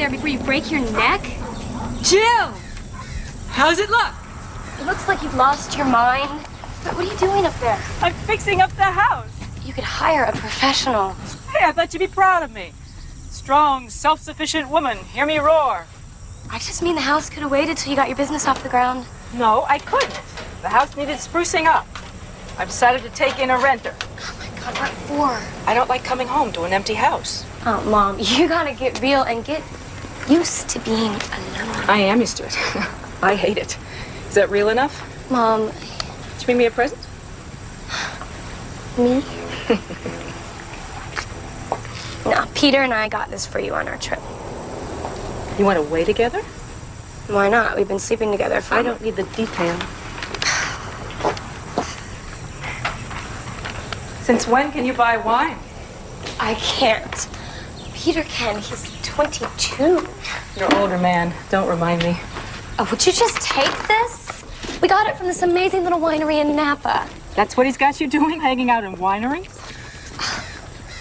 there before you break your neck? Jill! How's it look? It looks like you've lost your mind. But what are you doing up there? I'm fixing up the house. You could hire a professional. Hey, I thought you'd be proud of me. Strong, self-sufficient woman. Hear me roar. I just mean the house could have waited till you got your business off the ground. No, I couldn't. The house needed sprucing up. I decided to take in a renter. Oh my God, what for? I don't like coming home to an empty house. Oh, Mom, you gotta get real and get used to being alone. I am used to it. I hate it. Is that real enough? Mom. Did you bring me a present? Me? No, Peter and I got this for you on our trip. You went away together? Why not? We've been sleeping together for... I don't need the detail. Since when can you buy wine? I can't. Peter can. He's 22. You're an older man. Don't remind me. Oh, would you just take this? We got it from this amazing little winery in Napa. That's what he's got you doing, hanging out in wineries?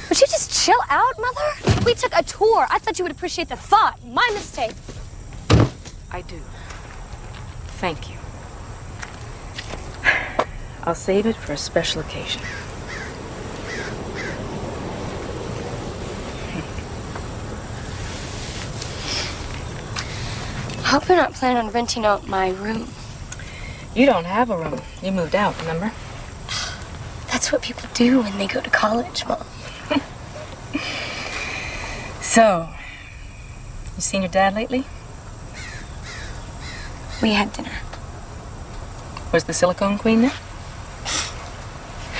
Would you just chill out, Mother? We took a tour. I thought you would appreciate the thought. My mistake. I do. Thank you. I'll save it for a special occasion. I hope you're not planning on renting out my room. You don't have a room. You moved out, remember? That's what people do when they go to college, Mom. So, you seen your dad lately? We had dinner. Was the silicone queen there?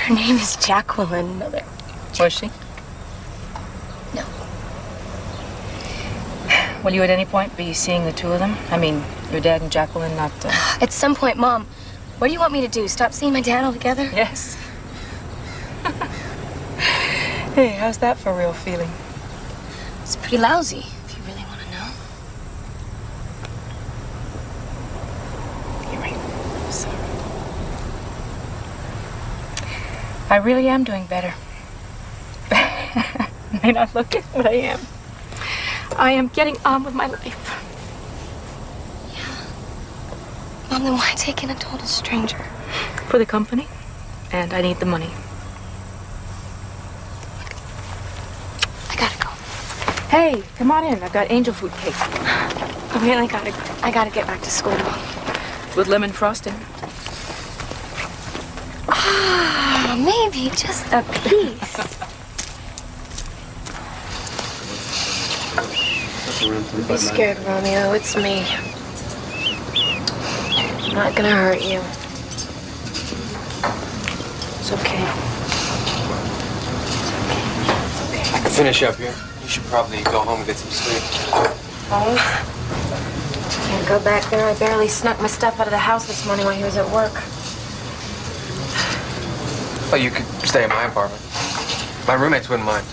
Her name is Jacqueline, Mother. Was she? No. Will you at any point be seeing the two of them? I mean, your dad and Jacqueline, not... At some point, Mom, what do you want me to do? Stop seeing my dad altogether? Yes. Hey, how's that for real feeling? It's pretty lousy, if you really want to know. You're right. I'm sorry. I really am doing better. May not look it, but I am. I am getting on with my life. Yeah. Mom, then why take in a total stranger? For the company, and I need the money. I gotta go. Hey, come on in. I've got angel food cake. I really gotta go. I gotta get back to school, Mom. With lemon frosting. Ah, maybe just a piece. Don't be scared, Romeo. It's me. I'm not gonna hurt you. It's okay. It's okay. I can finish up here. You should probably go home and get some sleep. Home? Can't go back there. I barely snuck my stuff out of the house this morning while he was at work. Oh, you could stay in my apartment. My roommates wouldn't mind.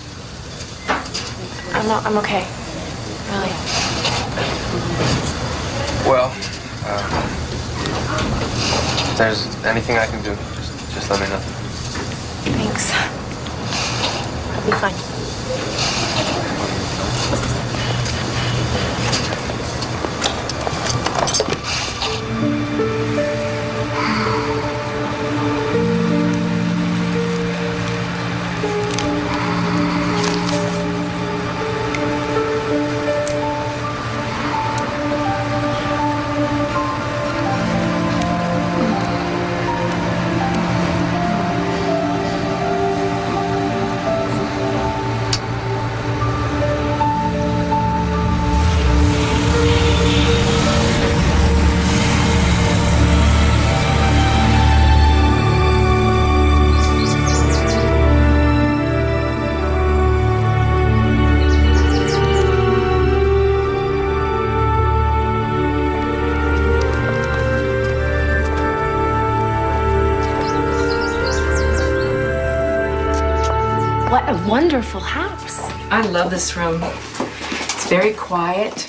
I'm okay. Really. Well, if there's anything I can do, just let me know. Thanks. I'll be fine. What a wonderful house. I love this room. It's very quiet.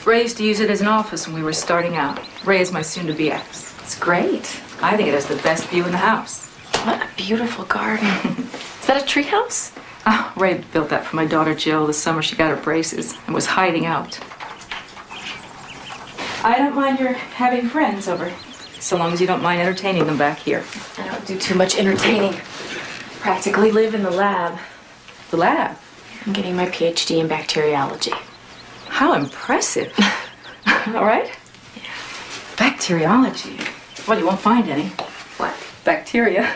Ray used to use it as an office when we were starting out. Ray is my soon-to-be ex. It's great. I think it has the best view in the house. What a beautiful garden. Is that a treehouse? Oh, Ray built that for my daughter Jill the summer she got her braces and was hiding out. I don't mind your having friends over, so long as you don't mind entertaining them back here. I don't do too much entertaining. Practically live in the lab. The lab? I'm getting my PhD in bacteriology. How impressive. All right? Yeah. Bacteriology. Well, you won't find any. What? Bacteria.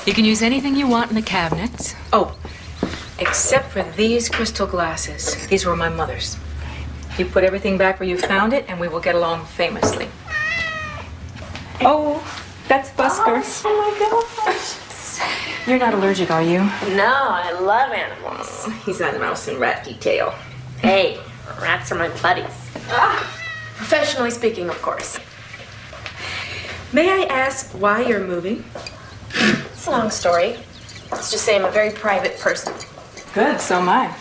You can use anything you want in the cabinets. Oh, except for these crystal glasses. These were my mother's. You put everything back where you found it, and we will get along famously. Oh, that's Busker. Oh my gosh. You're not allergic, are you? No, I love animals. He's on mouse and rat detail. Hey, rats are my buddies. Professionally speaking, of course. May I ask why you're moving? It's a long story. Let's just say I'm a very private person. Good, so am I.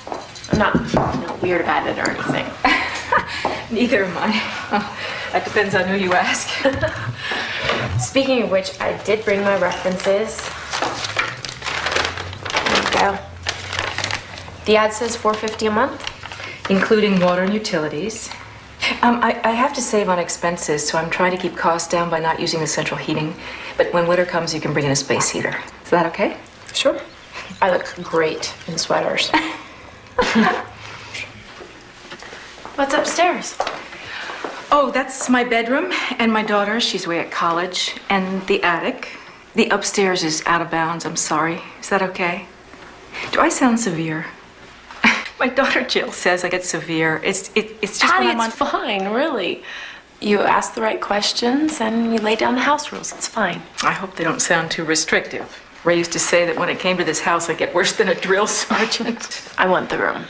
I'm not weird about it or anything. Neither am I. Oh, that depends on who you ask. Speaking of which, I did bring my references. There you go. The ad says $4.50 a month. Including water and utilities. I have to save on expenses, so I'm trying to keep costs down by not using the central heating. But when winter comes, you can bring in a space heater. Is that okay? Sure. I look great in sweaters. What's upstairs? Oh, that's my bedroom and my daughter. She's away at college. And the attic. The upstairs is out of bounds. I'm sorry. Is that okay? Do I sound severe? My daughter Jill says I get severe. It's just Patty, when I'm it's fine, really. You ask the right questions and you lay down the house rules. It's fine. I hope they don't sound too restrictive. Ray used to say that when it came to this house, I'd get worse than a drill sergeant. I want the room.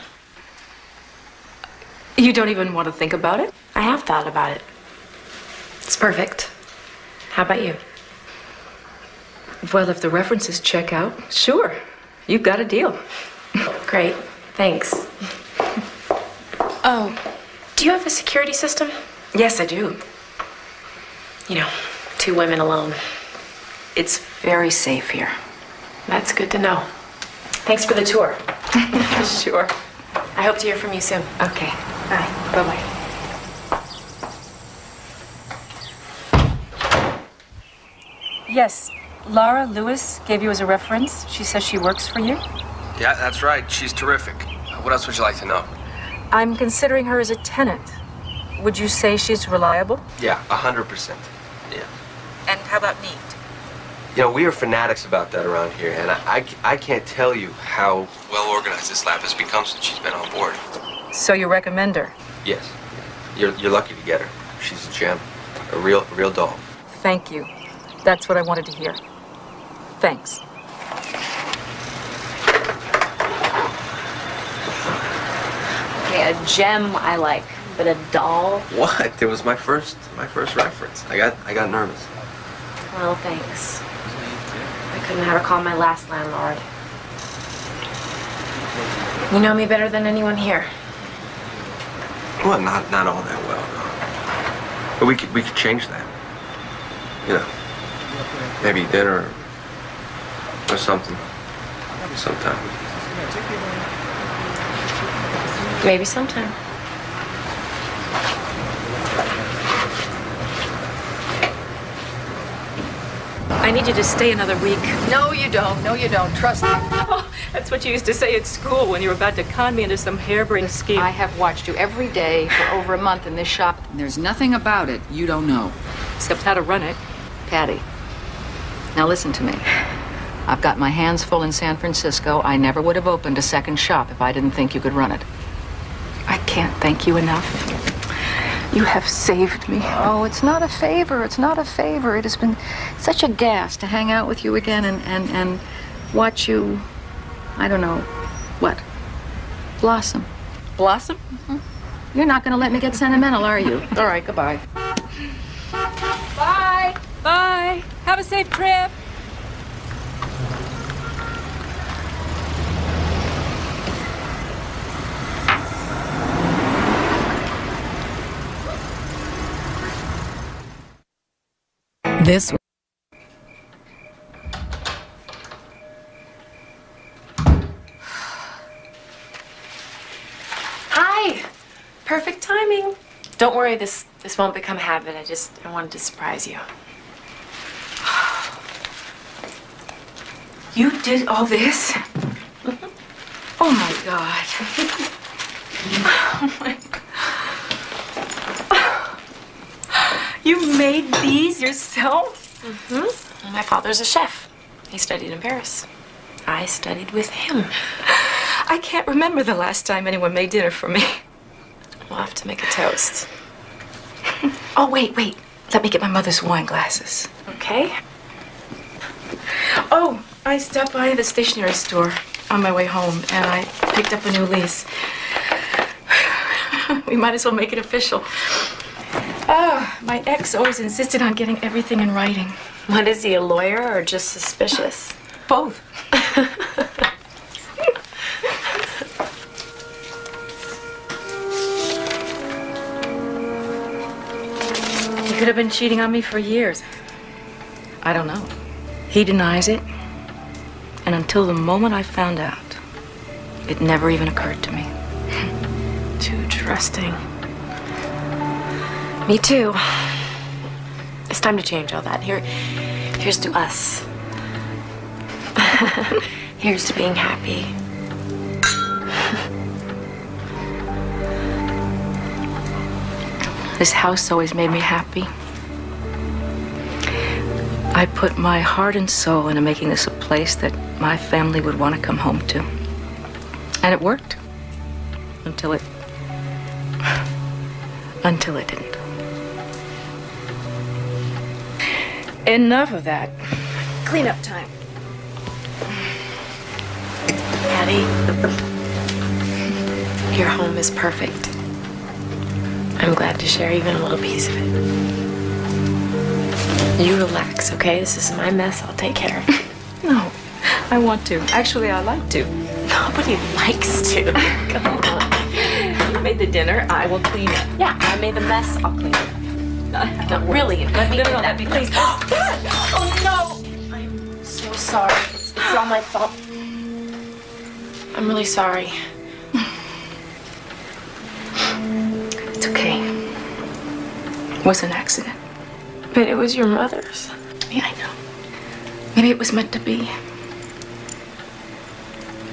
You don't even want to think about it? I have thought about it. It's perfect. How about you? Well, if the references check out, sure. You've got a deal. Great. Thanks. Oh, do you have a security system? Yes, I do. You know, 2 women alone. It's very safe here. That's good to know. Thanks for the tour. Sure. I hope to hear from you soon. Okay. Bye. Bye-bye. Yes, Laura Lewis gave you as a reference. She says she works for you. Yeah, that's right. She's terrific. What else would you like to know? I'm considering her as a tenant. Would you say she's reliable? Yeah, 100%. Yeah. And how about neat? You know, we are fanatics about that around here, and I can't tell you how well organized this lab has become since she's been on board. So you recommend her? Yes. You're lucky to get her. She's a gem. A real doll. Thank you. That's what I wanted to hear. Thanks. Okay, a gem I like, but a doll? What? It was my first reference. I got nervous. Well, thanks. I couldn't have her call my last landlord. You know me better than anyone here. Well, not all that well, no. But we could change that. You know, maybe dinner or something. Sometime. Maybe sometime. I need you to stay another week. No, you don't. No, you don't. Trust me. Oh, that's what you used to say at school when you were about to con me into some harebrained scheme. I have watched you every day for over a month in this shop, and there's nothing about it you don't know. Except how to run it. Patty, now listen to me. I've got my hands full in San Francisco. I never would have opened a second shop if I didn't think you could run it. I can't thank you enough. You have saved me. Oh, it's not a favor. It's not a favor. It has been such a gas to hang out with you again and watch you, I don't know, what? Blossom. Blossom? Mm-hmm. You're not going to let me get sentimental, are you? All right, goodbye. Bye. Bye. Have a safe trip. This Hi! Perfect timing. Don't worry, this won't become a habit. I wanted to surprise you. You did all this? Oh my God. Oh my God. You made these yourself? Mm-hmm. My father's a chef. He studied in Paris. I studied with him. I can't remember the last time anyone made dinner for me. We'll have to make a toast. Oh, wait. Let me get my mother's wine glasses. Okay. Oh, I stopped by the stationery store on my way home, and I picked up a new lease. We might as well make it official. My ex always insisted on getting everything in writing. What is he, a lawyer or just suspicious? Both. He could have been cheating on me for years. I don't know. He denies it. And until the moment I found out, it never even occurred to me. Too trusting. Me too. It's time to change all that. Here's to us. Here's to being happy. This house always made me happy. I put my heart and soul into making this a place that my family would want to come home to. And it worked. Until it didn't. Enough of that. Cleanup time. Patty, your home is perfect. I'm glad to share even a little piece of it. You relax, okay? This is my mess. I'll take care of it. No, I want to. Actually, I like to. Nobody likes to. Come on. You made the dinner. I will clean it. Yeah, I made the mess. I'll clean it. No, really. Let me No, let me, please. Oh, no! I'm so sorry. It's all my fault. I'm really sorry. It's okay. It was an accident. But it was your mother's. Yeah, I know. Maybe it was meant to be.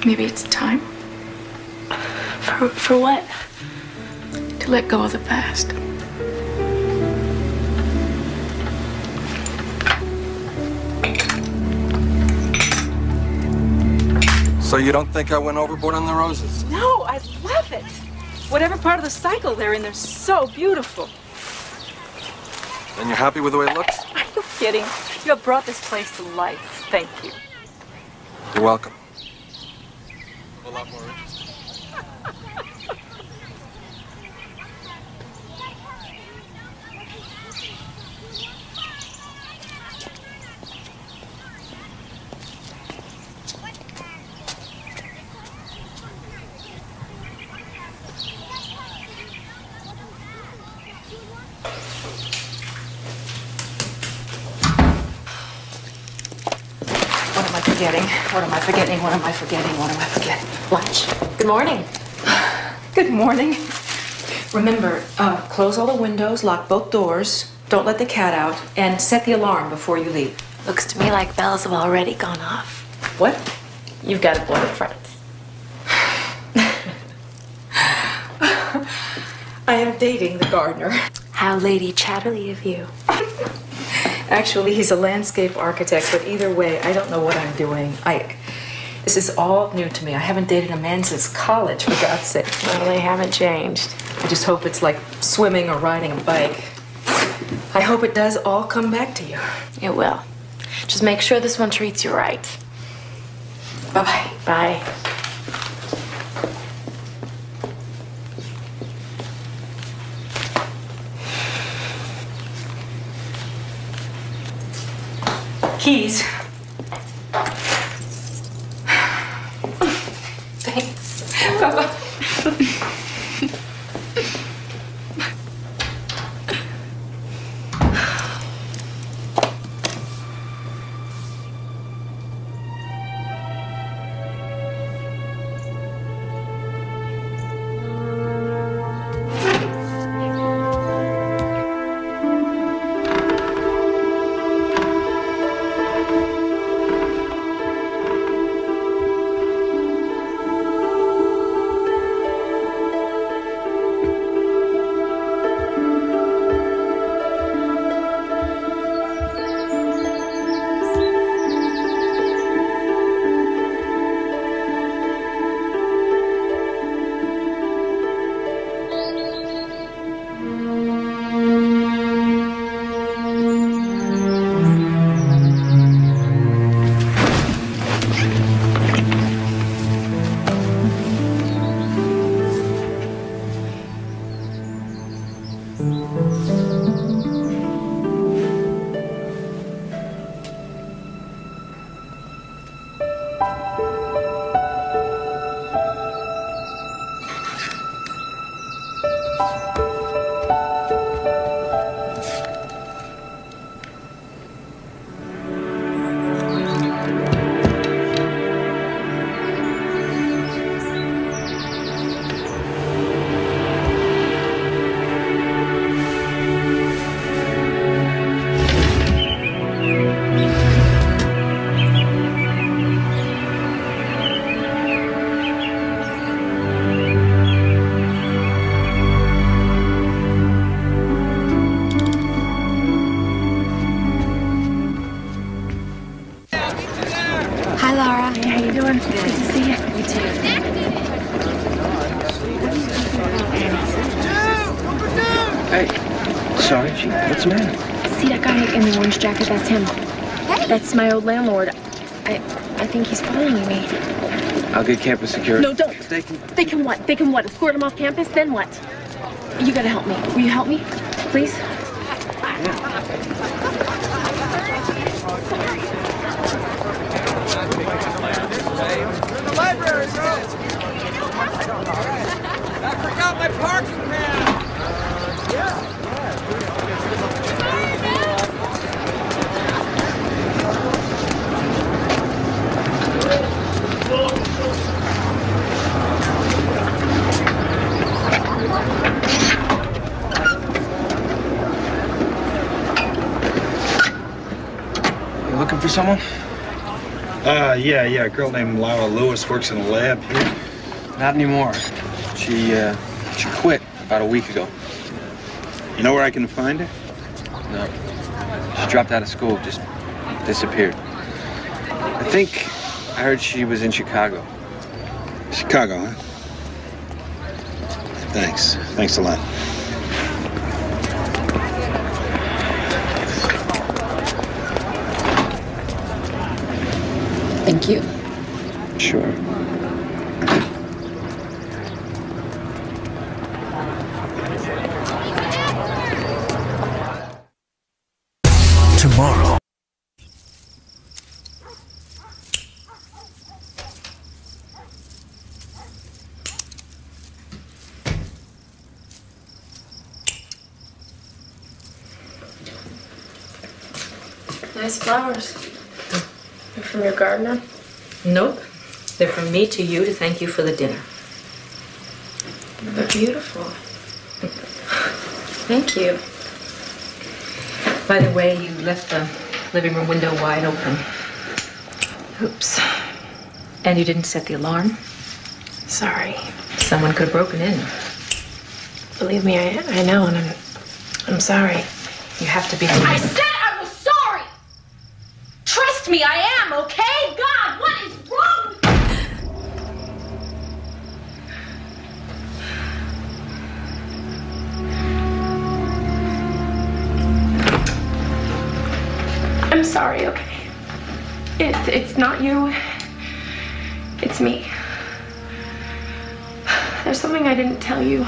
Maybe it's time. For what? To let go of the past. So you don't think I went overboard on the roses? No, I love it. Whatever part of the cycle they're in, they're so beautiful. And you're happy with the way it looks? Are you kidding? You have brought this place to life. Thank you. You're welcome. A lot more interesting. What am I forgetting? What am I forgetting? What am I forgetting? Lunch. Good morning. Good morning. Remember, close all the windows, lock both doors, don't let the cat out, and set the alarm before you leave. Looks to me like bells have already gone off. What? You've got a boyfriend. I am dating the gardener. How Lady Chatterley of you. Actually, he's a landscape architect, but either way, I don't know what I'm doing. This is all new to me. I haven't dated a man since college, for God's sake. Well, they haven't changed. I just hope it's like swimming or riding a bike. I hope it does all come back to you. It will. Just make sure this one treats you right. Bye-bye. Bye. Keys. Thanks. Bye-bye. doing? Good to see you. You too. Hey, sorry, G. What's the matter? See that guy in the orange jacket? That's him. Hey. That's my old landlord. I think he's following me. I'll get campus security. No, don't. They can what? They can what? Escort him off campus? Then what? You gotta help me. Will you help me? Please? In the library, bro. I forgot my parking pan. You looking for someone? Yeah. A girl named Laura Lewis works in a lab here. Not anymore. She quit about a week ago. You know where I can find her? No. She dropped out of school, just disappeared. I think I heard she was in Chicago. Chicago, huh? Thanks. Thanks a lot. Thank you. Sure. Tomorrow. Nice flowers. They're from your gardener? Nope. They're from me to you to thank you for the dinner. They're beautiful. Thank you. By the way, you left the living room window wide open. Oops. And you didn't set the alarm. Sorry. Someone could have broken in. Believe me, I know, and I'm sorry. You have to be. I said I was sorry! Trust me, I am, okay? God, what is wrong with I'm sorry, okay? It's not you. It's me. There's something I didn't tell you.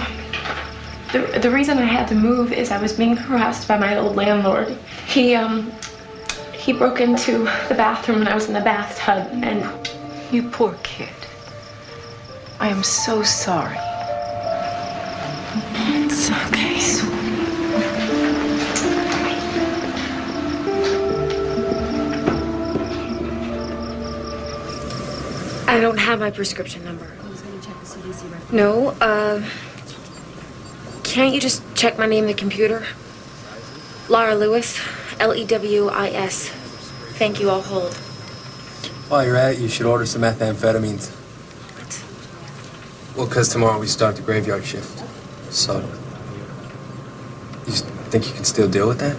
The reason I had to move is I was being harassed by my old landlord. He broke into the bathroom when I was in the bathtub, and... You poor kid. I am so sorry. It's okay. I don't have my prescription number. No, can't you just check my name in the computer? Laura Lewis, Lewis. Thank you, I'll hold. While you're at it, you should order some methamphetamines. What? Well, because tomorrow we start the graveyard shift. So, you think you can still deal with that?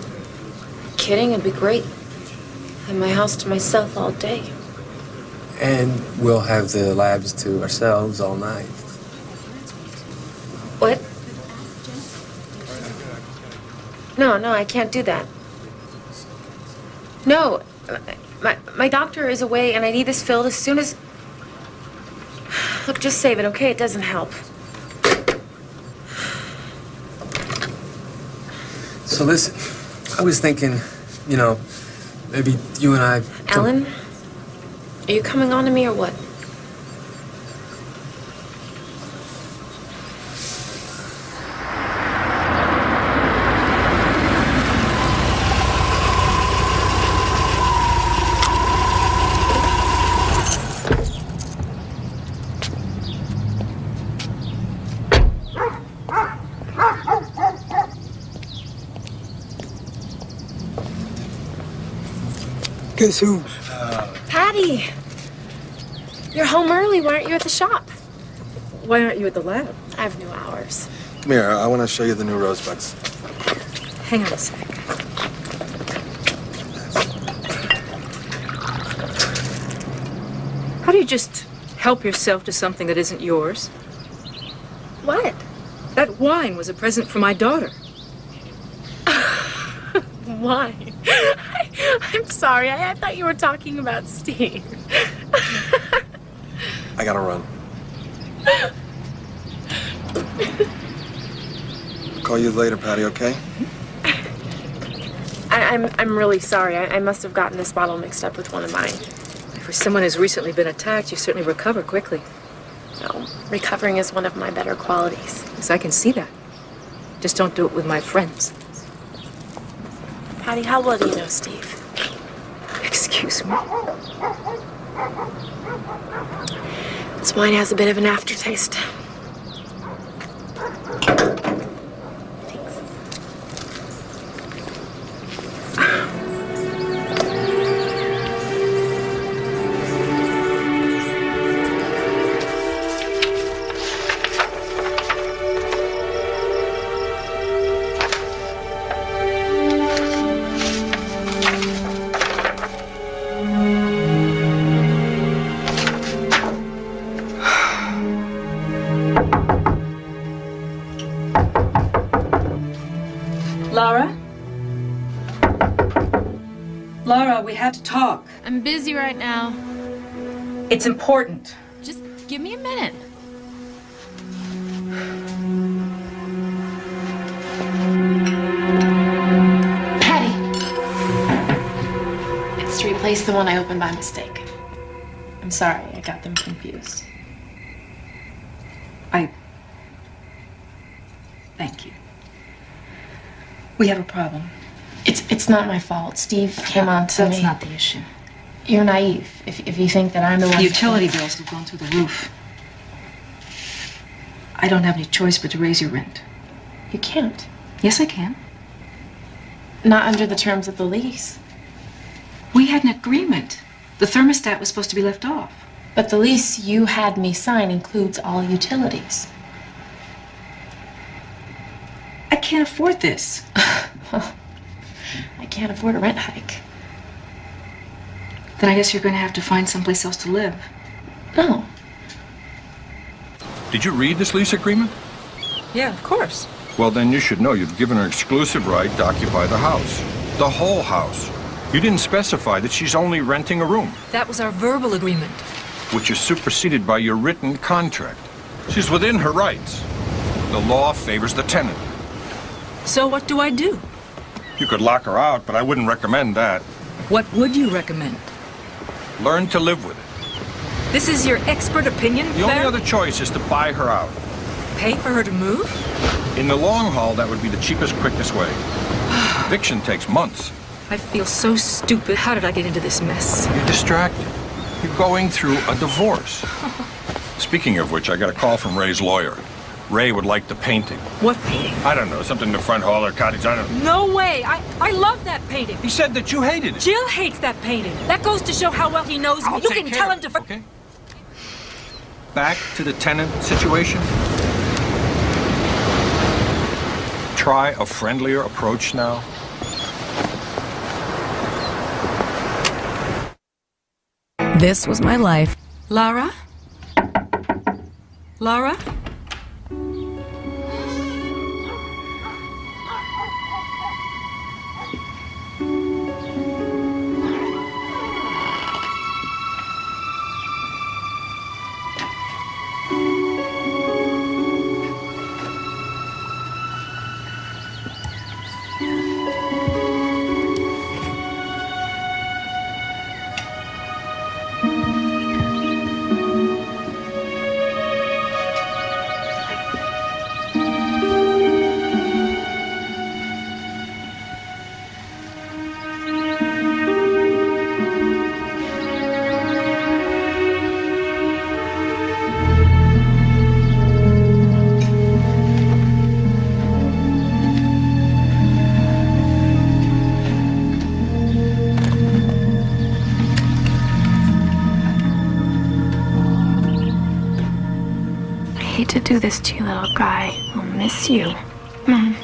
Kidding, it'd be great. Have my house to myself all day. And we'll have the labs to ourselves all night. What? No, I can't do that. No, my doctor is away and I need this filled as soon as... Look, just save it, okay? It doesn't help. So listen, I was thinking, you know, maybe you and I... Alan, are you coming on to me or what? Guess who? Patty! You're home early. Why aren't you at the shop? Why aren't you at the lab? I have new hours. Come here, I want to show you the new rosebuds. Hang on a sec. How do you just help yourself to something that isn't yours? What? That wine was a present for my daughter. Why? I'm sorry. I thought you were talking about Steve. I gotta run. Call you later, Patty, okay? I'm really sorry. I must have gotten this bottle mixed up with one of mine. For someone who's recently been attacked, you certainly recover quickly. No, recovering is one of my better qualities. Yes, I can see that. Just don't do it with my friends. Patty, how well do you know Steve? Excuse me? This wine has a bit of an aftertaste. Laura, we have to talk. I'm busy right now. It's important. Just give me a minute. Patty! It's to replace the one I opened by mistake. I'm sorry, I got them confused. Thank you. We have a problem. It's not my fault. Steve came on to me. That's not the issue. You're naive if you think that I'm the one. The utility bills have gone through the roof. I don't have any choice but to raise your rent. You can't. Yes, I can. Not under the terms of the lease. We had an agreement. The thermostat was supposed to be left off. But the lease you had me sign includes all utilities. I can't afford this. I can't afford a rent hike. Then I guess you're going to have to find someplace else to live. No. Did you read this lease agreement? Yeah, of course. Well, then you should know you've given her exclusive right to occupy the house. The whole house. You didn't specify that she's only renting a room. That was our verbal agreement. Which is superseded by your written contract. She's within her rights. The law favors the tenant. So what do I do? You could lock her out, but I wouldn't recommend that. What would you recommend? Learn to live with it. This is your expert opinion, The only other choice is to buy her out. Pay for her to move? In the long haul, that would be the cheapest, quickest way. Eviction takes months. I feel so stupid. How did I get into this mess? You're distracted. You're going through a divorce. Speaking of which, I got a call from Ray's lawyer. Ray would like the painting. What painting? I don't know, something in the front hall or cottage, I don't know. No way! I love that painting. He said that you hated it. Jill hates that painting. That goes to show how well he knows me. You can tell him to... Okay. Back to the tenant situation. Try a friendlier approach now. This was my life. Laura? Laura? I hate to do this to you, little guy. I'll miss you. Mom.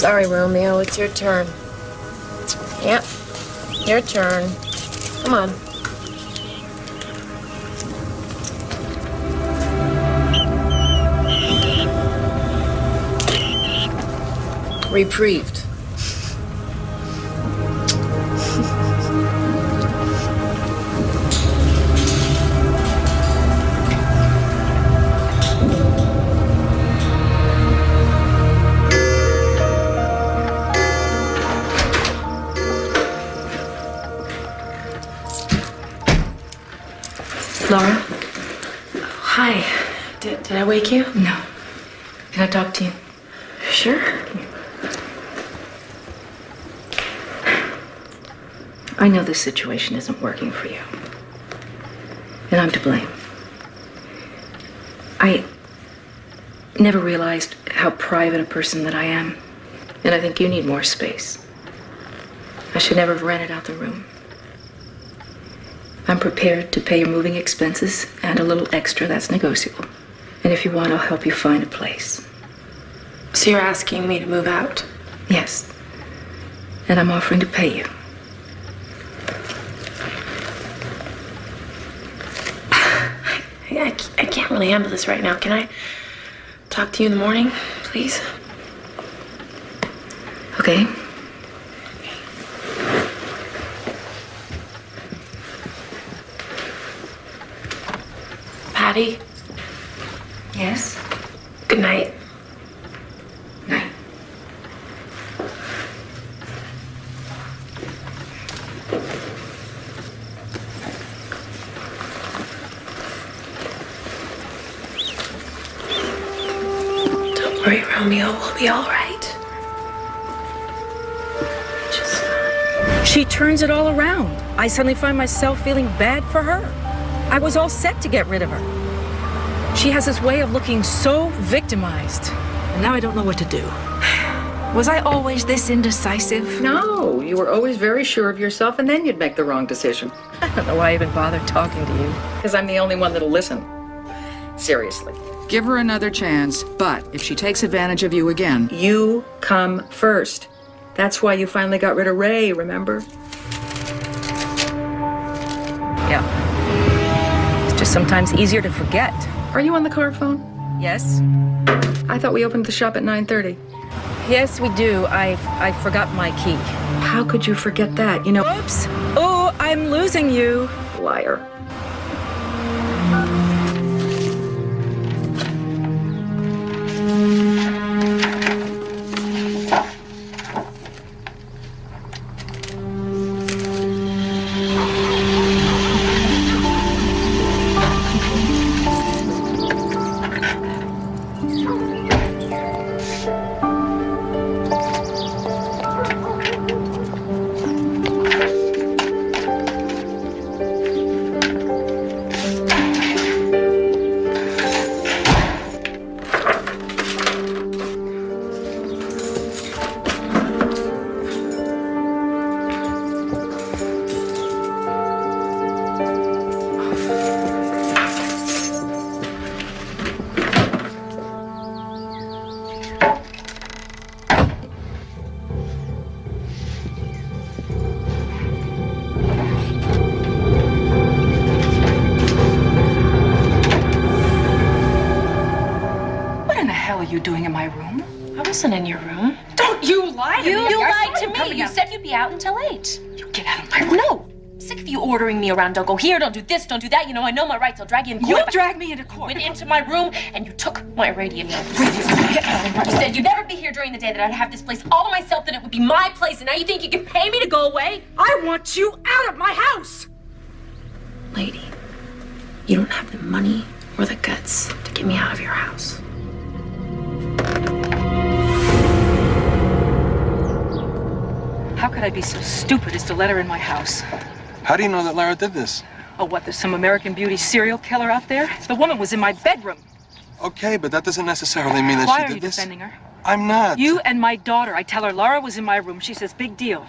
Sorry, Romeo, it's your turn. Yep, your turn. Come on. Reprieved. Laura? Hi. Did I wake you? No. Can I talk to you? Sure. I know this situation isn't working for you. And I'm to blame. I never realized how private a person that I am. And I think you need more space. I should never have rented out the room. I'm prepared to pay your moving expenses and a little extra that's negotiable. And if you want, I'll help you find a place. So you're asking me to move out? Yes. And I'm offering to pay you. I can't really handle this right now. Can I talk to you in the morning, please? Okay. Patty? Yes? Good night. Night. Don't worry, Romeo. We'll be all right. Just fine. She turns it all around. I suddenly find myself feeling bad for her. I was all set to get rid of her. She has this way of looking so victimized. And now I don't know what to do. Was I always this indecisive? No, you were always very sure of yourself, and then you'd make the wrong decision. I don't know why I even bothered talking to you. Because I'm the only one that'll listen. Seriously. Give her another chance, but if she takes advantage of you again... You come first. That's why you finally got rid of Ray, remember? Yeah. It's just sometimes easier to forget. Are you on the car phone? Yes? I thought we opened the shop at 9:30. Yes, we do. I forgot my key. How could you forget that? You know... Oops! Oh, I'm losing you. Liar. wasn't in your room. Don't you lie to me. You lied to me. You said you'd be out until 8. You get out of my room. No. I'm sick of you ordering me around. Don't go here, don't do this, don't do that. You know, I know my rights. I'll drag you in court. You drag me into court. You went into my room and you took my radio. Get out of here. You said you'd never be here during the day, that I'd have this place all to myself, that it would be my place, and now you think you can pay me to go away? I want you out of my house! Lady, you don't have the money or the guts to get me out of your house. How could I be so stupid as to let her in my house? How do you know that Lara did this? Oh, what, there's some American Beauty serial killer out there? The woman was in my bedroom. Okay, but that doesn't necessarily mean that Why she are did you this. defending her? I'm not. You and my daughter. I tell her Laura was in my room. She says, big deal.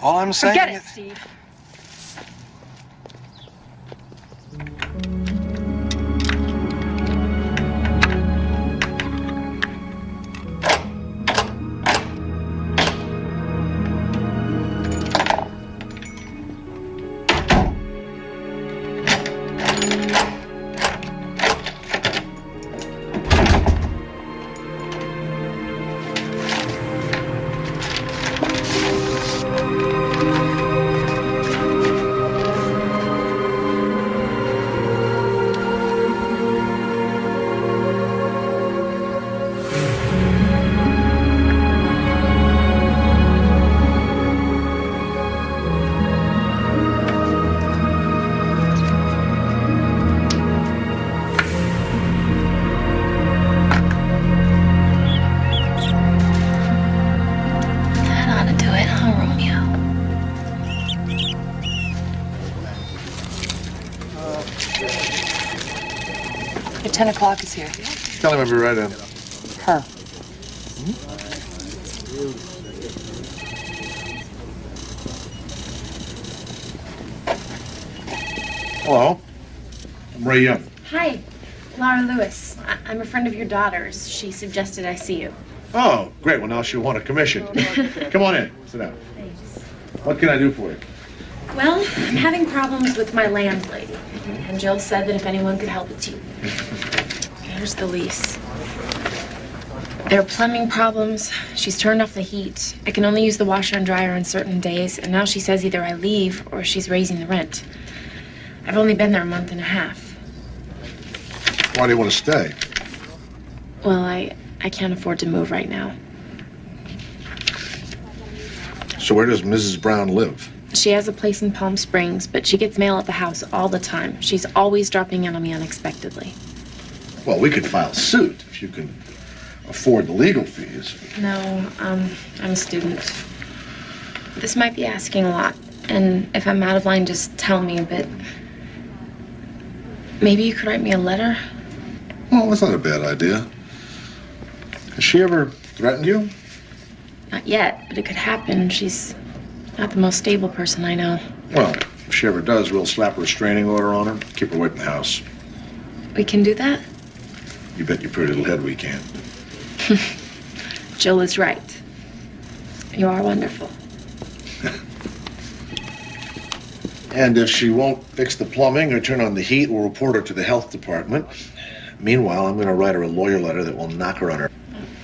All I'm saying Forget it, is... Steve. 10 o'clock is here. Tell him I'll be right in. Her. Hello. I'm Ray Young. Hi, Laura Lewis. I'm a friend of your daughter's. She suggested I see you. Oh, great. Well, now she'll want a commission. Come on in. Sit down. Thanks. What can I do for you? Well, I'm having problems with my landlady. And Jill said that if anyone could help, it's you. Here's the lease. There are plumbing problems. She's turned off the heat. I can only use the washer and dryer on certain days, and now she says either I leave or she's raising the rent. I've only been there a month and a half. Why do you want to stay? Well, I can't afford to move right now. So where does Mrs. Brown live? She has a place in Palm Springs, but she gets mail at the house all the time. She's always dropping in on me unexpectedly. Well, we could file suit if you can afford the legal fees. No, I'm a student. This might be asking a lot, and if I'm out of line, just tell me, but maybe you could write me a letter? Well, that's not a bad idea. Has she ever threatened you? Not yet, but it could happen. She's not the most stable person I know. Well, if she ever does, we'll slap a restraining order on her, keep her away from the house. We can do that? You bet your pretty little head we can. Jill is right. You are wonderful. And if she won't fix the plumbing or turn on the heat, we'll report her to the health department. Meanwhile, I'm going to write her a lawyer letter that will knock her on her.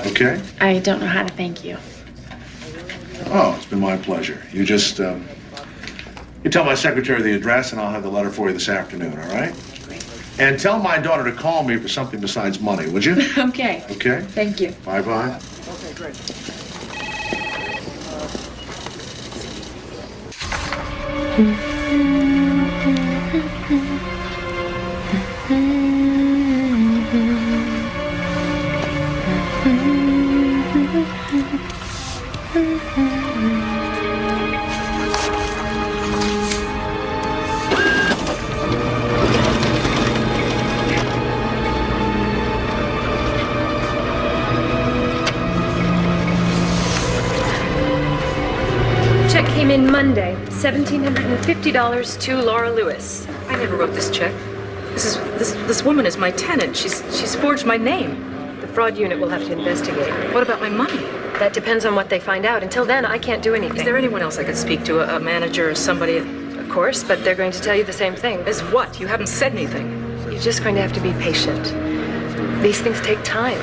Okay? I don't know how to thank you. Oh, it's been my pleasure. You just, you tell my secretary the address and I'll have the letter for you this afternoon, all right? Great. And tell my daughter to call me for something besides money, would you? Okay. Okay? Thank you. Bye-bye. Okay, great. Check came in Monday. $1,750 to Laura Lewis. I never wrote this check. This woman is my tenant. She's forged my name. The fraud unit will have to investigate. What about my money? That depends on what they find out. Until then, I can't do anything. Is there anyone else I could speak to? A manager or somebody? Of course, but they're going to tell you the same thing. As what? You haven't said anything. You're just going to have to be patient. These things take time.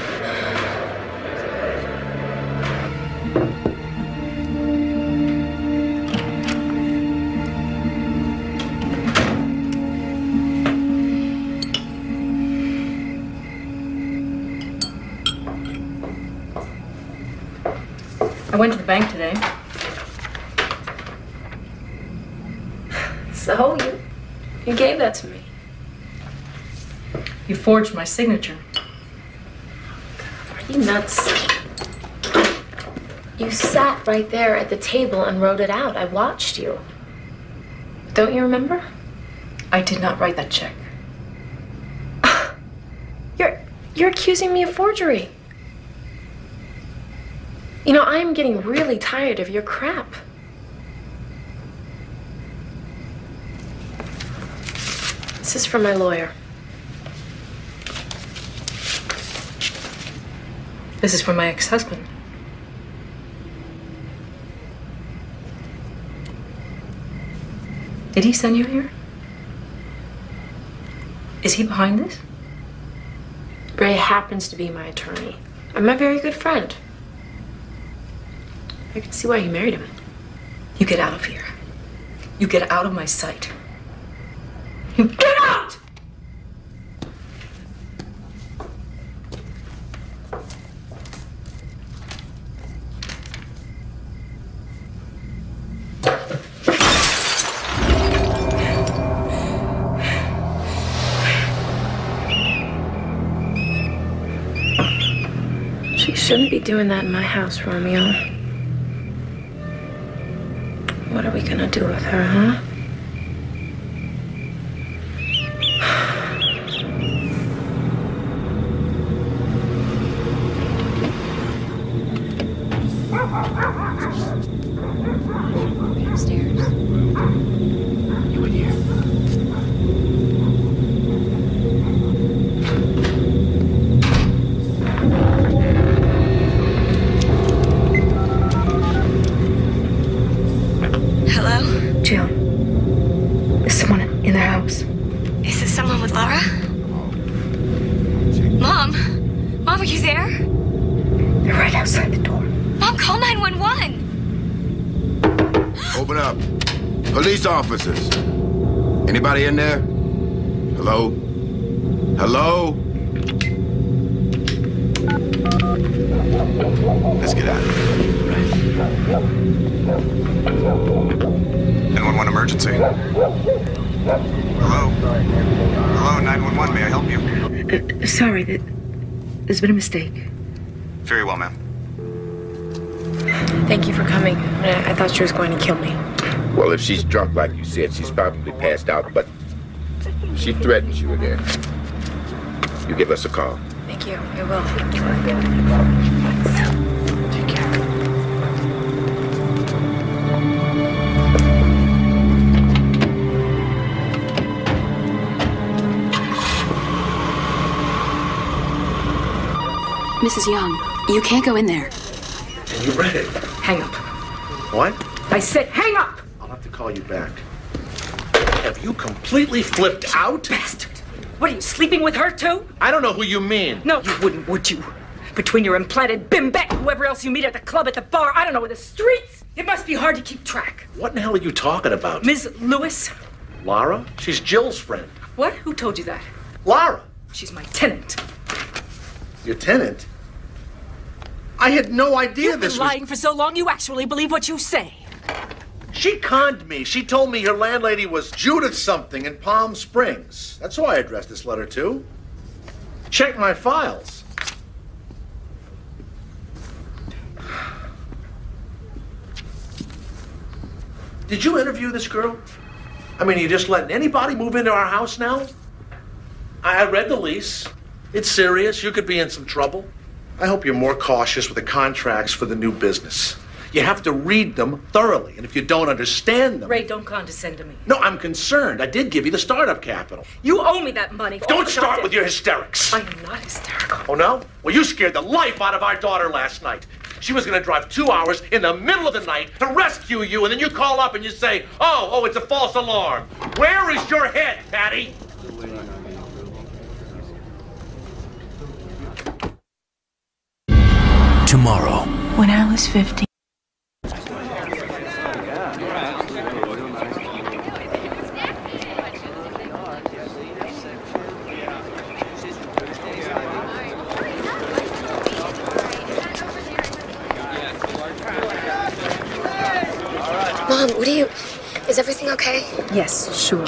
I went to the bank today. So, you gave that to me. You forged my signature. Are you nuts? You sat right there at the table and wrote it out. I watched you. Don't you remember? I did not write that check. You're accusing me of forgery. You know, I'm getting really tired of your crap. This is from my lawyer. This is from my ex-husband. Did he send you here? Is he behind this? Ray happens to be my attorney. I'm a very good friend. I can see why you married him. You get out of here. You get out of my sight. You get out! She shouldn't be doing that in my house, Romeo. What are we gonna do with her, huh? Jill, there's someone in the house. Is this someone with Laura? Mom? Mom, are you there? They're right outside the door. Mom, call 911. Open up. Police officers. Anybody in there? Hello? Hello? Let's get out of here. 911 emergency. Hello? Hello, 911, may I help you? Sorry, there's been a mistake. Very well, ma'am. Thank you for coming. I thought she was going to kill me. Well, if she's drunk like you said, she's probably passed out, but she threatens you again. You give us a call. Thank you. I will. Take care. Mrs. Young, you can't go in there. And you read it. Hang up. What? I said hang up! I'll have to call you back. Have you completely flipped out? Bastard! What, are you sleeping with her too? I don't know who you mean. No, you wouldn't, would you? Between your implanted bimbette and whoever else you meet at the club, at the bar, I don't know, in the streets, it must be hard to keep track. What in the hell are you talking about? Ms. Lewis? Lara? She's Jill's friend. What? Who told you that? Lara. She's my tenant. Your tenant? I had no idea You've this been lying for so long, you actually believe what you say. She conned me. She told me her landlady was Judith something in Palm Springs. That's who I addressed this letter to. Check my files. Did you interview this girl? I mean, you just letting anybody move into our house now? I read the lease. It's serious. You could be in some trouble. I hope you're more cautious with the contracts for the new business. You have to read them thoroughly, and if you don't understand them... Ray, don't condescend to me. No, I'm concerned. I did give you the startup capital. You owe me that money. Don't start with your hysterics. I am not hysterical. Oh, no? Well, you scared the life out of our daughter last night. She was going to drive 2 hours in the middle of the night to rescue you, and then you call up and you say, oh, it's a false alarm. Where is your head, Patty? Tomorrow. When I was 15. Mom, is everything okay? Yes, sure.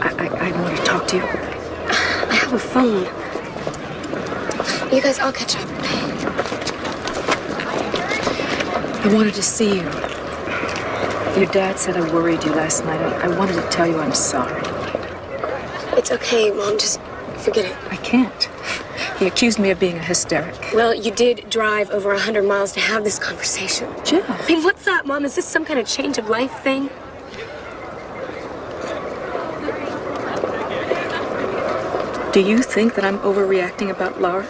I want to talk to you. I have a phone. You guys, I'll catch up. I wanted to see you. Your dad said I worried you last night. I wanted to tell you I'm sorry. It's okay, Mom. Just forget it. I can't. He accused me of being a hysteric. Well, you did drive over 100 miles to have this conversation. Jill. I mean, what's that, Mom? Is this some kind of change of life thing? Do you think that I'm overreacting about Laura?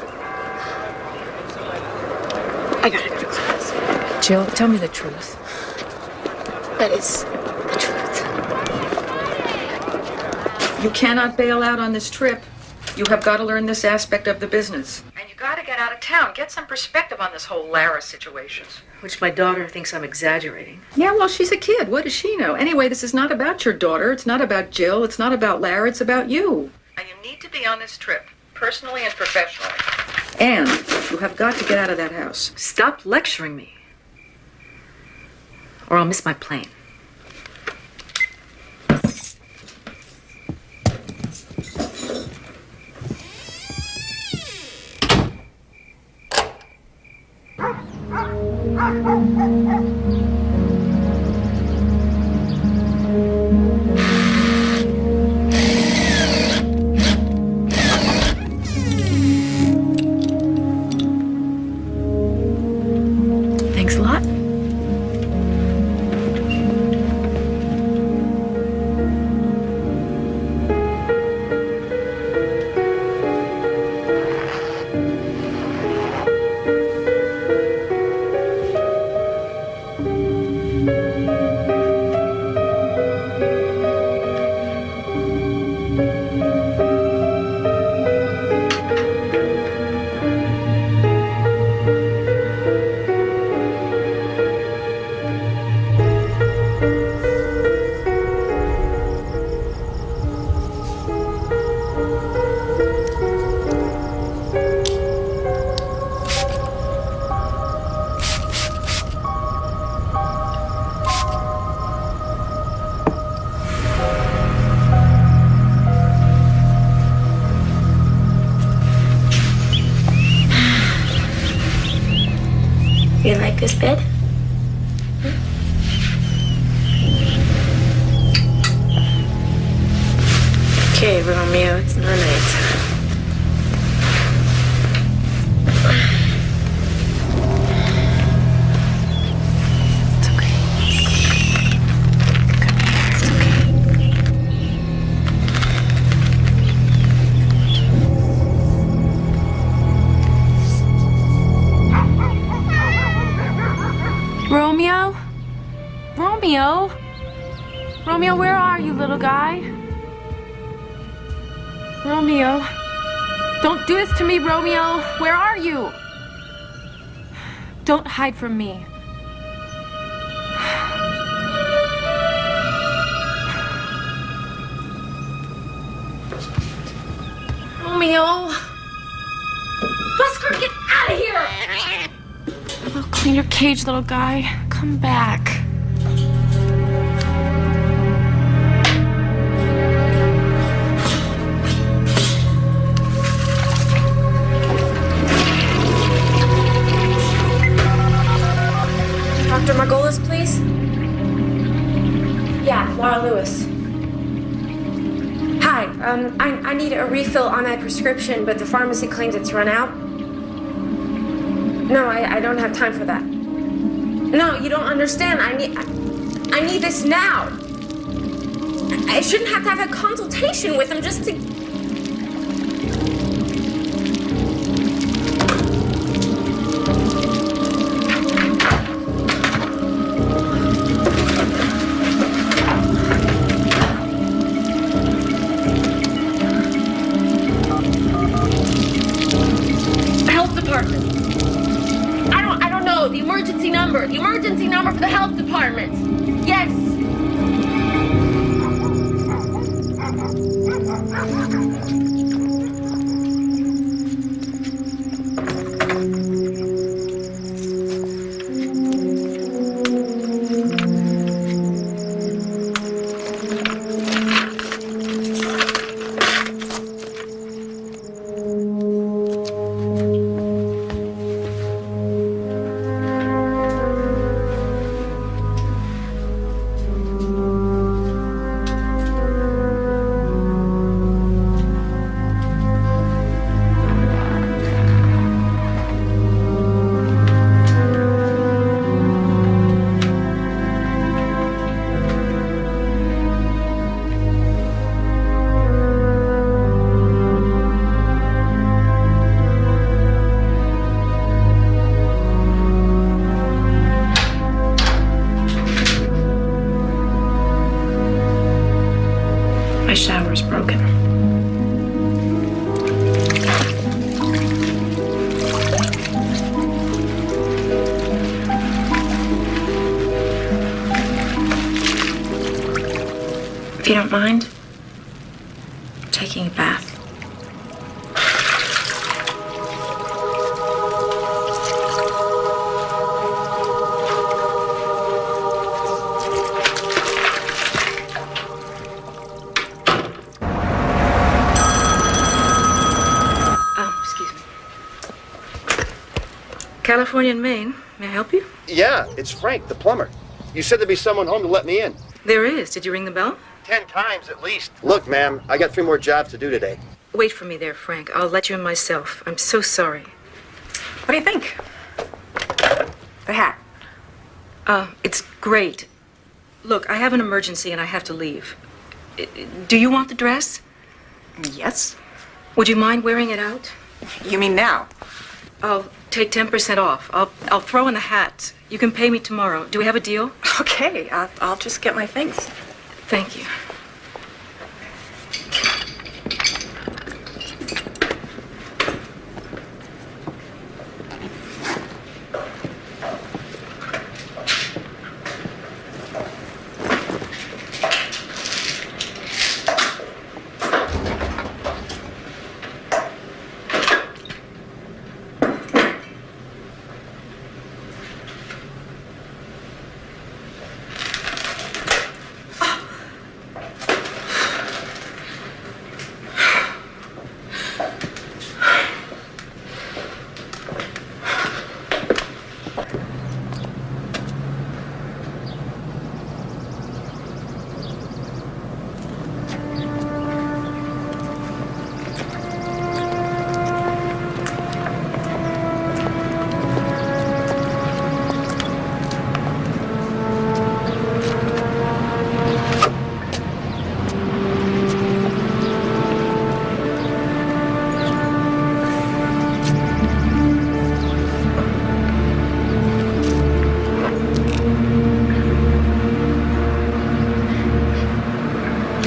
I gotta go to class. Jill, tell me the truth. That is the truth. You cannot bail out on this trip. You have got to learn this aspect of the business. And you got to get out of town. Get some perspective on this whole Lara situation. Which my daughter thinks I'm exaggerating. Yeah, well, she's a kid. What does she know? Anyway, this is not about your daughter. It's not about Jill. It's not about Lara. It's about you. And you need to be on this trip, personally and professionally. And you have got to get out of that house. Stop lecturing me. Or I'll miss my plane. Thanks a lot. You like this bed? Okay, Romeo, it's not nighttime. It's okay. Come here, it's okay. Romeo? Romeo? Romeo, where are you, little guy? Romeo. Don't do this to me, Romeo. Where are you? Don't hide from me. Romeo. Busker, get out of here! I'll clean your cage, little guy. Come back. Dr. Margolis, please? Yeah, Laura Lewis. Hi, I need a refill on that prescription, but the pharmacy claims it's run out. No, I don't have time for that. No, you don't understand. I need this now. I shouldn't have to have a consultation with him just to... The emergency number for the health department. Yes. My shower's broken. If you don't mind, I'm taking a bath. California and Maine. May I help you? Yeah, it's Frank, the plumber. You said there'd be someone home to let me in. There is. Did you ring the bell? 10 times at least. Look, ma'am, I got 3 more jobs to do today. Wait for me there, Frank. I'll let you in myself. I'm so sorry. What do you think? The hat. It's great. Look, I have an emergency and I have to leave. Do you want the dress? Yes. Would you mind wearing it out? You mean now? I'll take 10% off. I'll throw in the hat. You can pay me tomorrow. Do we have a deal? Okay, I'll just get my things. Thank you.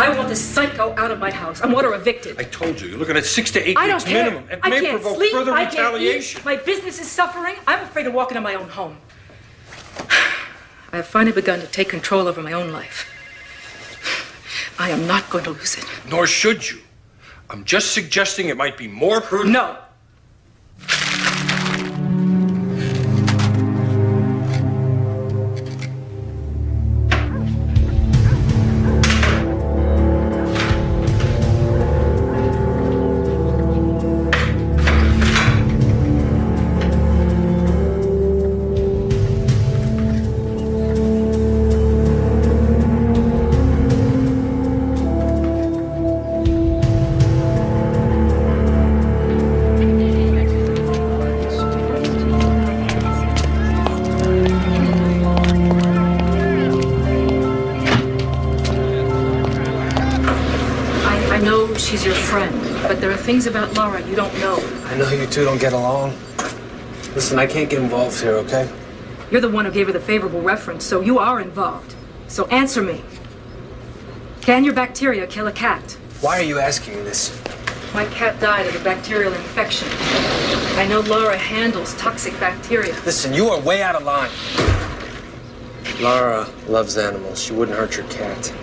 I want this psycho out of my house. I want her evicted. I told you, you're looking at 6 to 8 I don't weeks care. minimum. It I may can't provoke sleep. further I can't retaliation. eat. My business is suffering. I'm afraid of walking in my own home. I have finally begun to take control over my own life. I am not going to lose it. Nor should you. I'm just suggesting it might be more prudent. No. She's your friend, but there are things about Laura you don't know. I know you two don't get along. Listen, I can't get involved here, okay? You're the one who gave her the favorable reference, so you are involved. So answer me. Can your bacteria kill a cat? Why are you asking me this? My cat died of a bacterial infection. I know Laura handles toxic bacteria. Listen, you are way out of line. Laura loves animals. She wouldn't hurt your cat.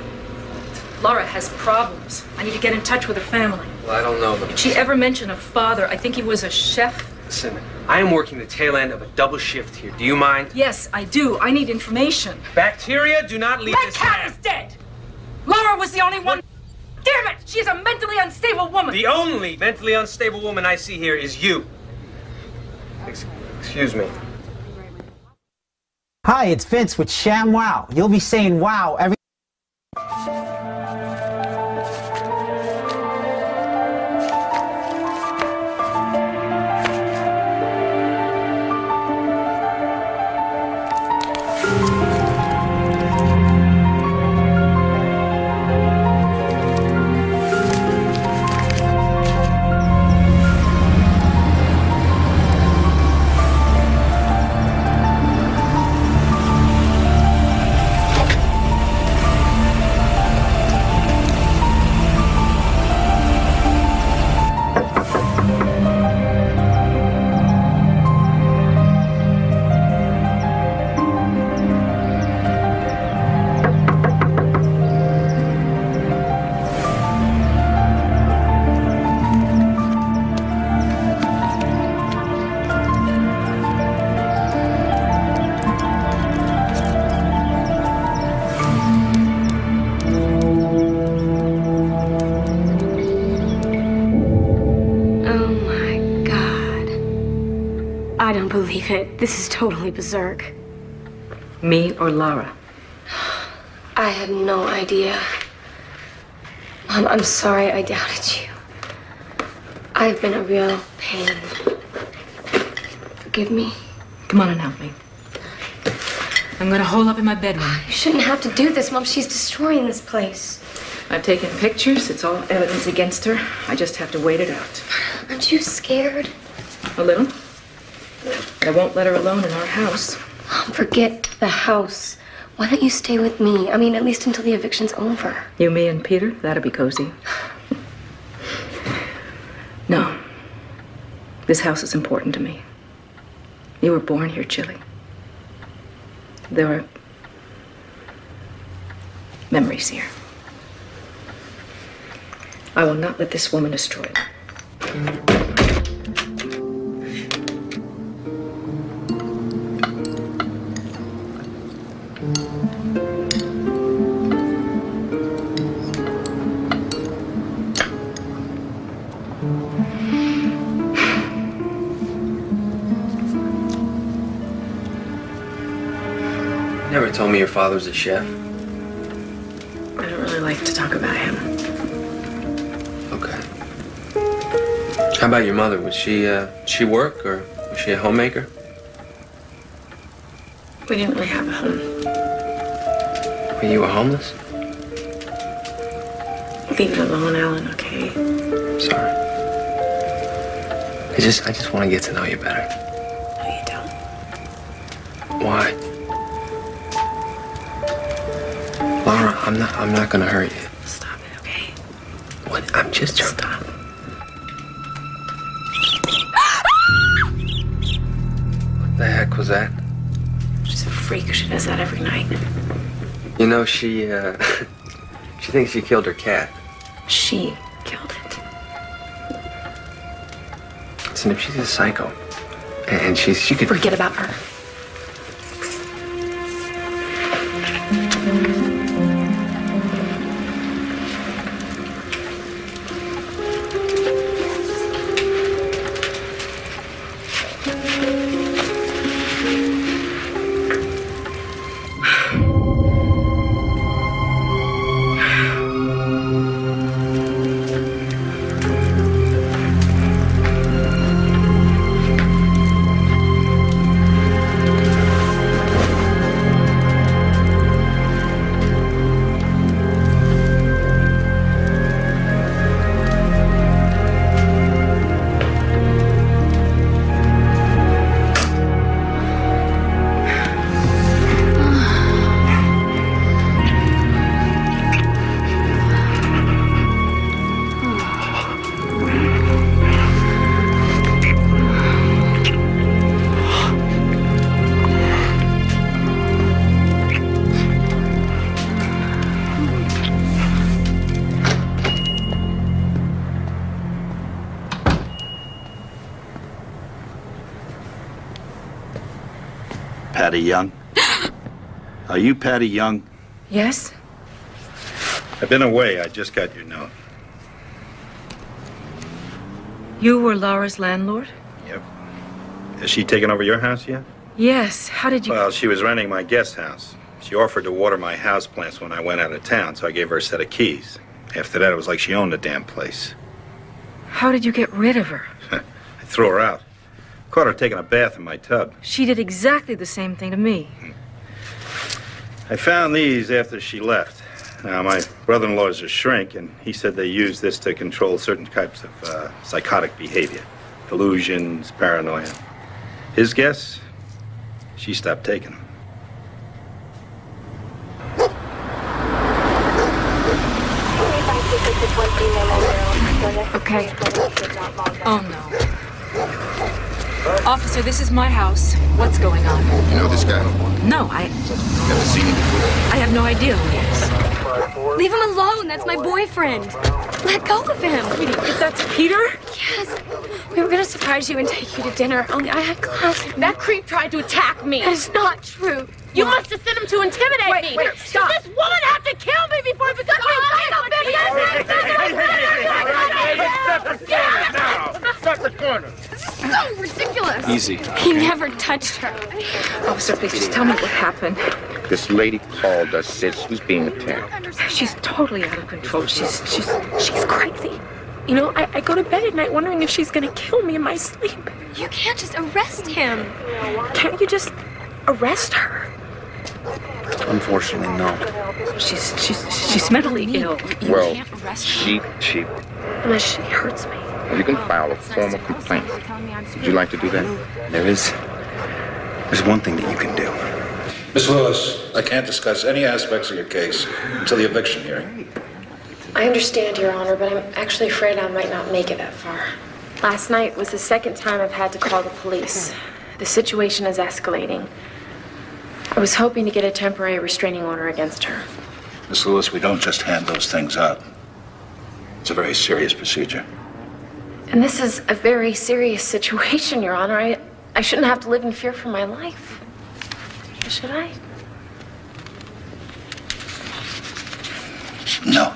Laura has problems. I need to get in touch with her family. Well, I don't know them. Did she ever mention a father? I think he was a chef. Listen, I am working the tail end of a double shift here. Do you mind? Yes, I do. I need information. Bacteria do not leave this cat is dead! Laura was the only one. Damn it! She's a mentally unstable woman. The only mentally unstable woman I see here is you. Excuse me. Hi, it's Vince with Sham Wow. You'll be saying wow every... I don't believe it. This is totally berserk. Me or Laura? I had no idea. Mom, I'm sorry I doubted you. I've been a real pain. Forgive me. Come on and help me. I'm gonna hole up in my bedroom. You shouldn't have to do this, Mom. She's destroying this place. I've taken pictures. It's all evidence against her. I just have to wait it out. Aren't you scared? A little. I won't let her alone in our house. Mom, forget the house. Why don't you stay with me? I mean, at least until the eviction's over. You, me, and Peter? That'll be cozy. No. This house is important to me. You were born here, Chili. There are memories here. I will not let this woman destroy it. Never told me your father's a chef. I don't really like to talk about him. Okay. How about your mother? Was she work or was she a homemaker? We didn't really have a home. Well, you were homeless? Leave it alone, Alan, okay? Sorry. I just want to get to know you better. No, you don't. Why? Laura, I'm not gonna hurt you. Stop it, What? I'm just joking. Stop. What the heck was that? She's a freak. She does that every night. You know, she thinks she killed her cat. She killed it. Listen, if she's a psycho, and she could... Forget about her. Patty Young? Are you Patty Young? Yes? I've been away. I just got your note. You were Laura's landlord? Yep. Has she taken over your house yet? Yes. How did you... Well, she was renting my guest house. She offered to water my houseplants when I went out of town, so I gave her a set of keys. After that, it was like she owned the damn place. How did you get rid of her? I threw her out. Caught her taking a bath in my tub. She did exactly the same thing to me. I found these after she left. Now, my brother-in-law's a shrink, and he said they use this to control certain types of psychotic behavior. Delusions, paranoia. His guess? She stopped taking them. Okay. Oh, no. Officer, this is my house. What's going on? You know this guy? No, I... Never seen him before? I have no idea who he is. Leave him alone. That's my boyfriend. Let go of him. If that's Peter? Yes. We were going to surprise you and take you to dinner, only I had class. That creep tried to attack me. That is not true. You must have sent him to intimidate me. Wait, stop. Does this woman have to kill me before it becomes Stop the corner. So ridiculous. Easy. He never touched her. Officer, please just tell me what happened. This lady called us, said she was being attacked. She's totally out of control. She's crazy. You know, I go to bed at night wondering if she's gonna kill me in my sleep. You can't just arrest him. Can't you just arrest her? Unfortunately, no. She's mentally ill. Well, can't arrest her. she... Unless she hurts me. You can file a formal complaint. Would you like to do that? There's one thing that you can do. Miss Lewis, I can't discuss any aspects of your case until the eviction hearing. I understand, Your Honor, but I'm actually afraid I might not make it that far. Last night was the second time I've had to call the police. The situation is escalating. I was hoping to get a temporary restraining order against her. Miss Lewis, we don't just hand those things out. It's a very serious procedure. And this is a very serious situation, Your Honor. I shouldn't have to live in fear for my life. Should I? No.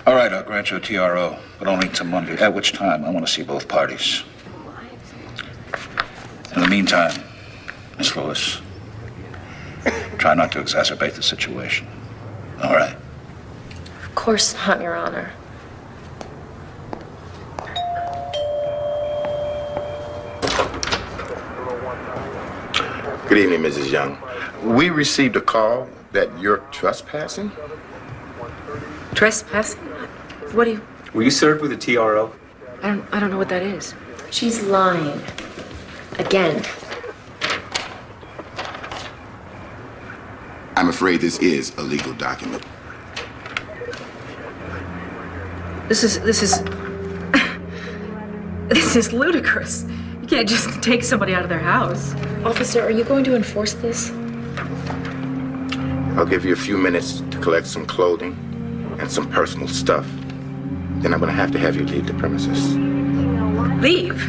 All right, I'll grant you a TRO, but only until Monday, at which time I want to see both parties. In the meantime, Miss Lewis, try not to exacerbate the situation. All right? Of course not, Your Honor. Good evening, Mrs. Young. We received a call that you're trespassing? Trespassing? What do you... Were you served with a TRO? I don't know what that is. She's lying. Again. I'm afraid this is a legal document. This is this is ludicrous. You can't just take somebody out of their house. Officer, are you going to enforce this? I'll give you a few minutes to collect some clothing and some personal stuff. Then I'm going to have you leave the premises. Leave?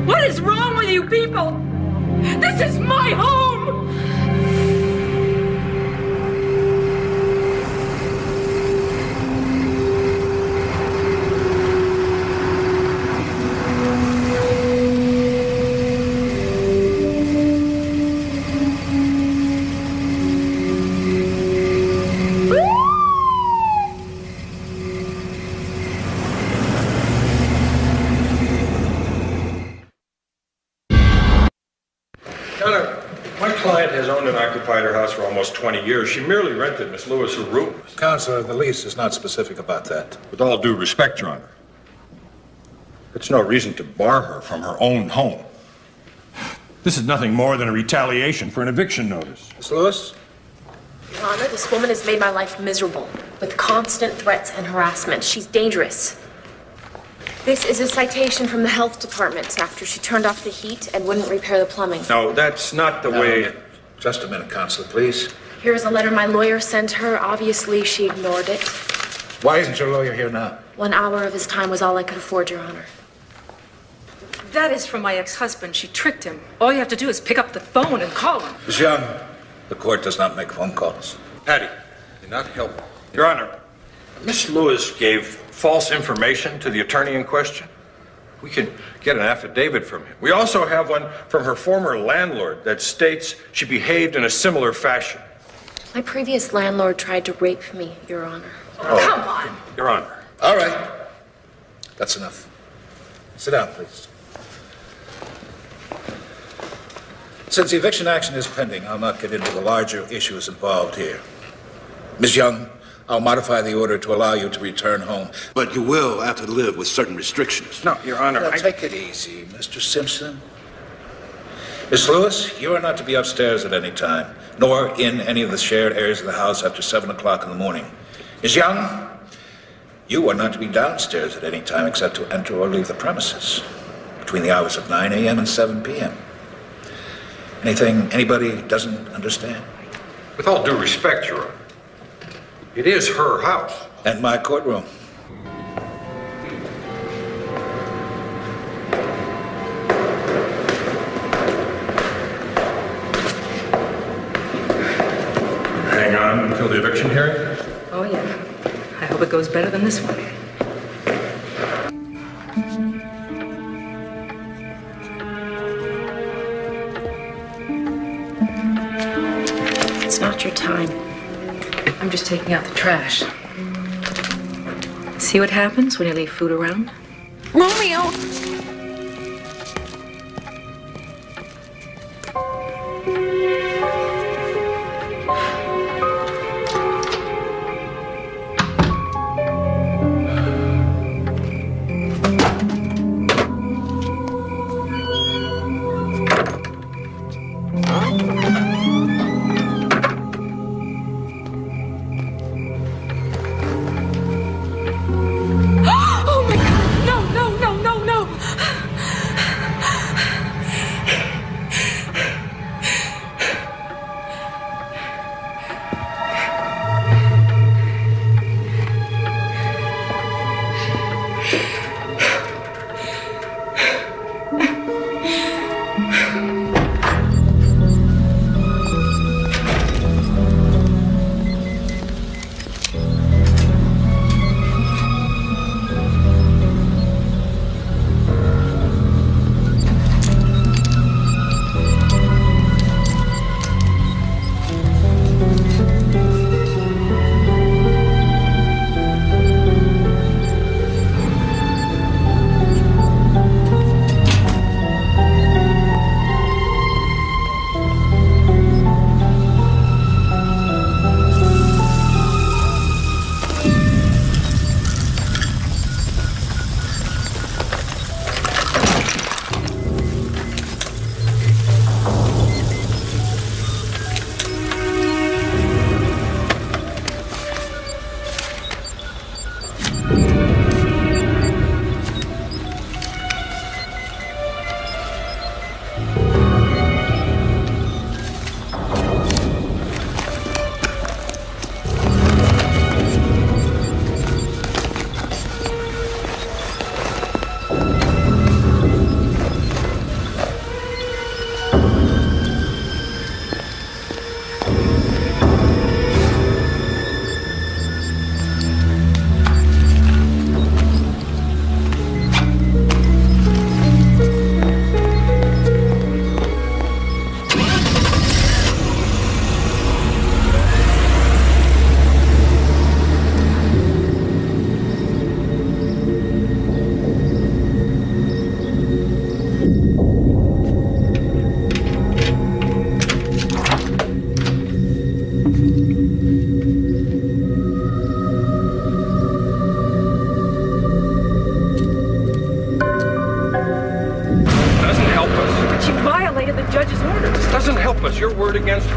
What is wrong with you people? This is my home! My client has owned and occupied her house for almost 20 years. She merely rented Miss Lewis her room. Counselor, the lease is not specific about that. With all due respect, Your Honor, it's no reason to bar her from her own home. This is nothing more than a retaliation for an eviction notice. Miss Lewis? Your Honor, this woman has made my life miserable with constant threats and harassment. She's dangerous. This is a citation from the health department after she turned off the heat and wouldn't repair the plumbing. No, that's not the way... Just a minute, Counselor, please. Here's a letter my lawyer sent her. Obviously, she ignored it. Why isn't your lawyer here now? 1 hour of his time was all I could afford, Your Honor. That is from my ex-husband. She tricked him. All you have to do is pick up the phone and call him. Miss Young, the court does not make phone calls. Patty, you're not helping. Your Honor, Miss Lewis gave false information to the attorney in question. We can get an affidavit from him. We also have one from her former landlord that states she behaved in a similar fashion. My previous landlord tried to rape me, Your Honor. Oh. Come on! Your Honor. All right. That's enough. Sit down, please. Since the eviction action is pending, I'll not get into the larger issues involved here. Ms. Young, I'll modify the order to allow you to return home. But you will have to live with certain restrictions. No, Your Honor, Now, take it easy, Mr. Simpson. Miss Lewis, you are not to be upstairs at any time, nor in any of the shared areas of the house after 7 o'clock in the morning. Ms. Young, you are not to be downstairs at any time except to enter or leave the premises between the hours of 9 a.m. and 7 p.m. Anything anybody doesn't understand? With all due respect, Your Honor, it is her house. And my courtroom. Hang on until the eviction hearing? Oh, yeah. I hope it goes better than this one. It's not your time. I'm just taking out the trash. See what happens when you leave food around? Romeo!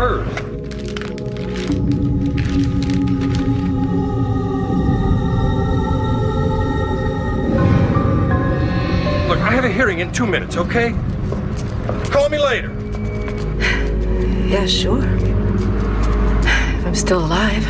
hers. Look, I have a hearing in 2 minutes, okay? Call me later. Yeah, sure. If I'm still alive.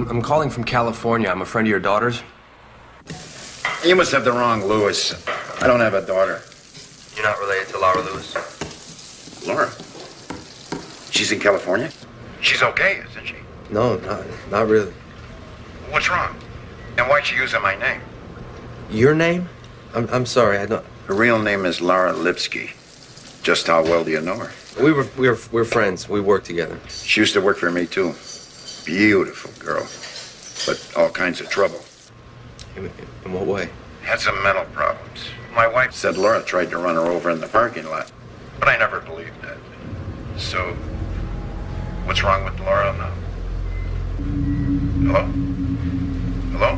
I'm calling from California. I'm a friend of your daughter's. You must have the wrong Lewis. I don't have a daughter. You're not related to Laura Lewis? Laura? She's in California? She's okay, isn't she? No, not really. What's wrong? And why'd she using my name? Your name? I'm sorry, I don't... Her real name is Laura Lipsky. Just how well do you know her? We're friends. We work together. She used to work for me, too. Beautiful girl, but all kinds of trouble. In what way? Had some mental problems. My wife said Laura tried to run her over in the parking lot, but I never believed that. So, what's wrong with Laura now? Hello? Hello?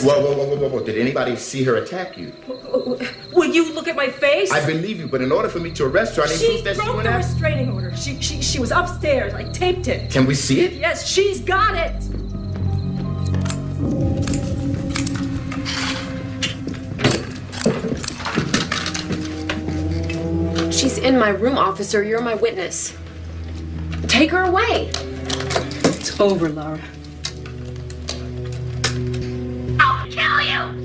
Whoa. Did anybody see her attack you? Will you look at my face? I believe you, but in order for me to arrest her, I need proof that she broke the restraining order. She was upstairs. I taped it. Can we see it? Yes, she's got it. She's in my room, officer. You're my witness. Take her away. It's over, Laura. I'll kill you!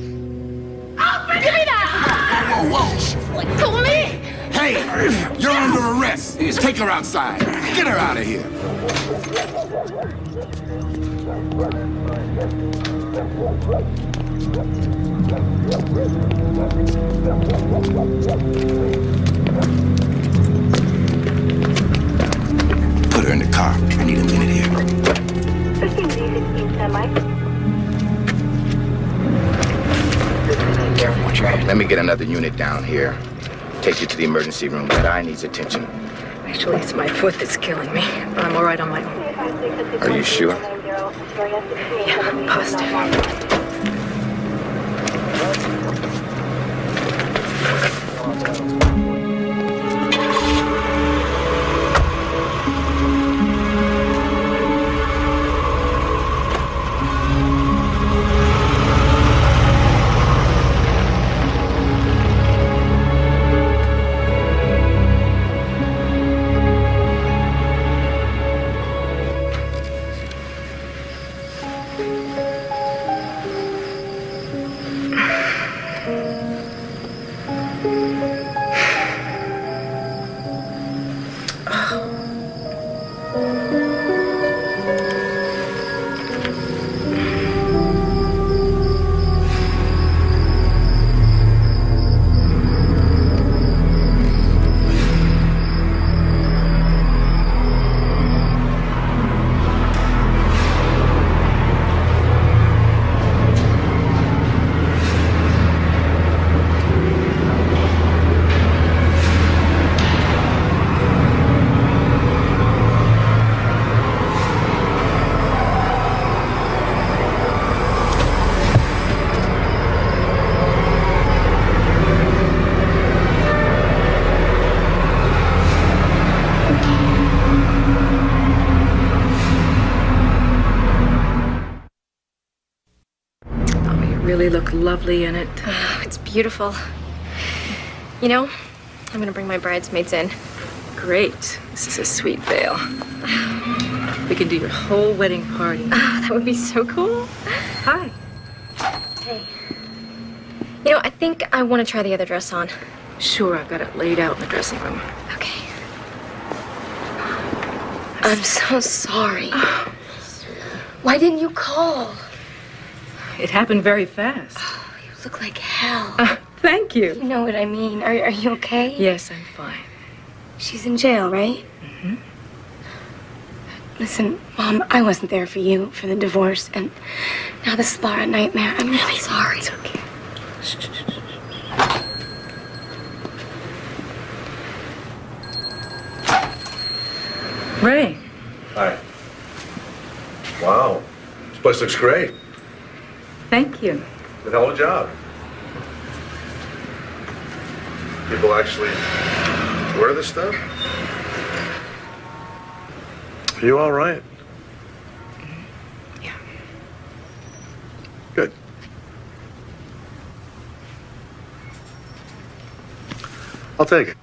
Open Give me that! Whoa. Let go of me! Hey, you're under arrest. Take her outside. Get her out of here. Put her in the car. I need a minute here. Let me get another unit down here. Take you to the emergency room. That eye needs attention. Actually, it's my foot that's killing me, but I'm all right on my own. Are you sure? Yeah, I'm positive. really look lovely in it. Oh, it's beautiful. You know, I'm gonna bring my bridesmaids in. Great. This is a sweet veil. We can do your whole wedding party. Oh, that would be so cool. Hi. Hey. You know, I think I want to try the other dress on. Sure, I've got it laid out in the dressing room. Okay. I'm so sorry. Why didn't you call? It happened very fast. Oh, you look like hell. Thank you. You know what I mean. Are you okay? Yes, I'm fine. She's in jail, right? Mm-hmm. Listen, Mom, I wasn't there for you, for the divorce, and now this is Laura a nightmare. I'm really sorry. It's okay. Ray. Hi. Wow. This place looks great. Thank you. Good hell of a job. People actually wear this stuff? Are you all right? Yeah. Good. I'll take it.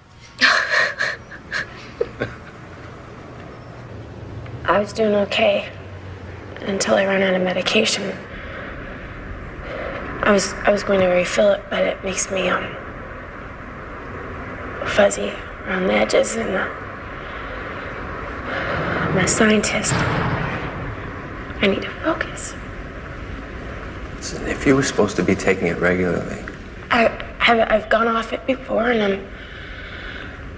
I was doing okay until I ran out of medication. I was going to refill it, but it makes me fuzzy around the edges, and I'm a scientist. I need to focus. Listen, if you were supposed to be taking it regularly. I've gone off it before, and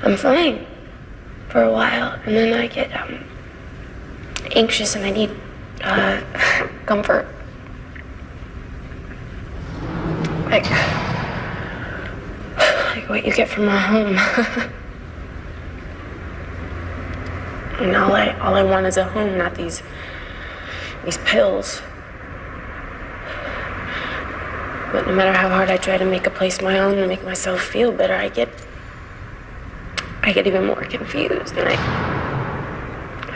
I'm fine for a while, and then I get anxious and I need comfort. Like what you get from a home. And all I want is a home, not these pills. But no matter how hard I try to make a place my own and make myself feel better, I get even more confused, and I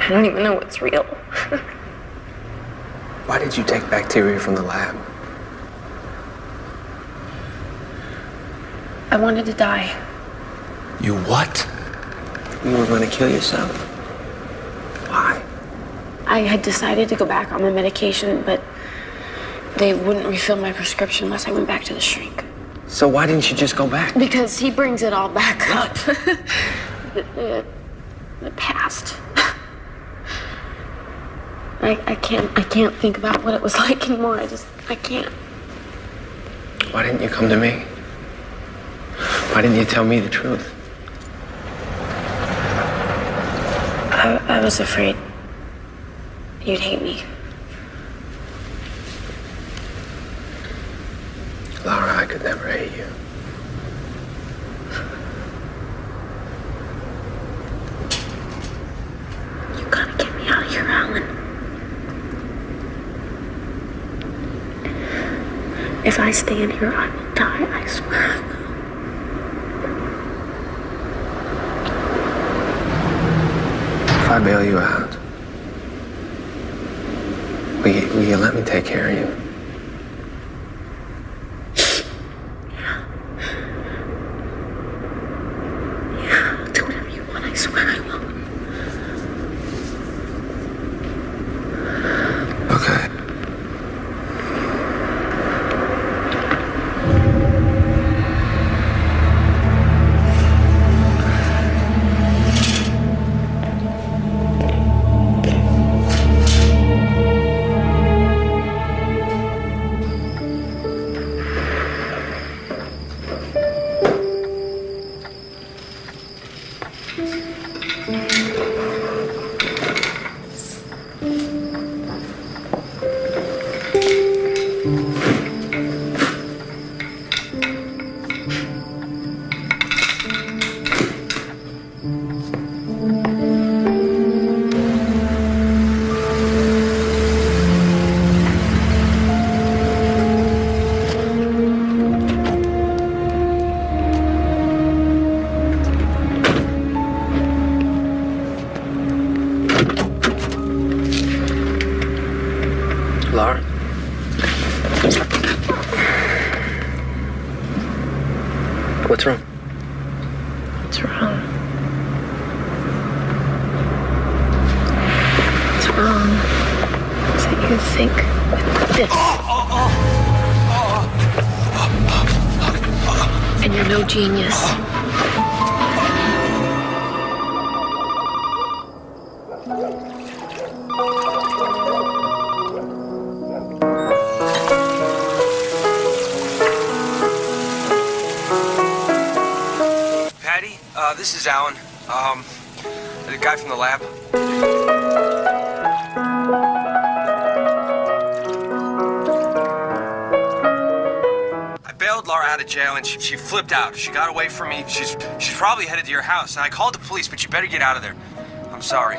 don't even know what's real. Why did you take bacteria from the lab? I wanted to die. You what? You were going to kill yourself? Why? I had decided to go back on the medication, but they wouldn't refill my prescription unless I went back to the shrink. So why didn't you just go back? Because he brings it all back up. the past. I can't think about what it was like anymore. I can't. Why didn't you come to me? Why didn't you tell me the truth? I was afraid you'd hate me. Laura, I could never hate you. You gotta get me out of here, Alan. If I stay in here, I will die. I swear I will. If I bail you out, will you let me take care of you? you think with this. And you're no genius. Patty, this is Alan. The guy from the lab. I bailed Laura out of jail and she flipped out. She got away from me. She's probably headed to your house. And I called the police, but you better get out of there. I'm sorry.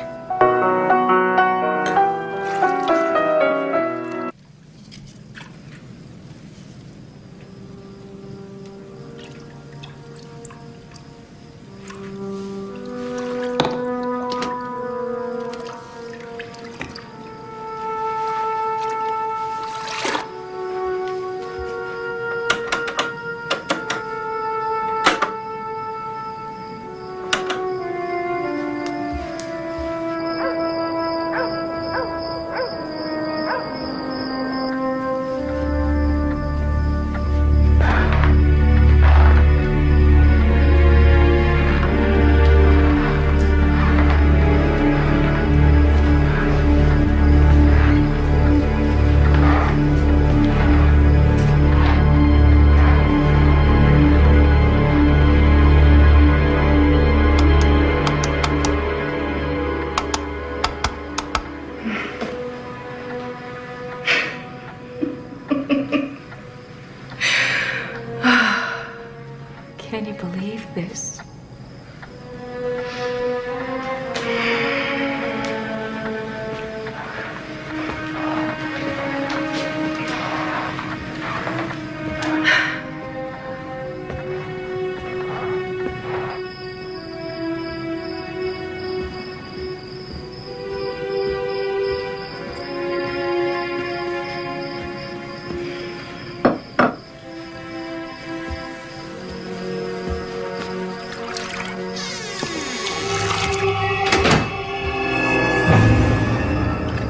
Can you believe this?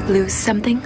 Lose something?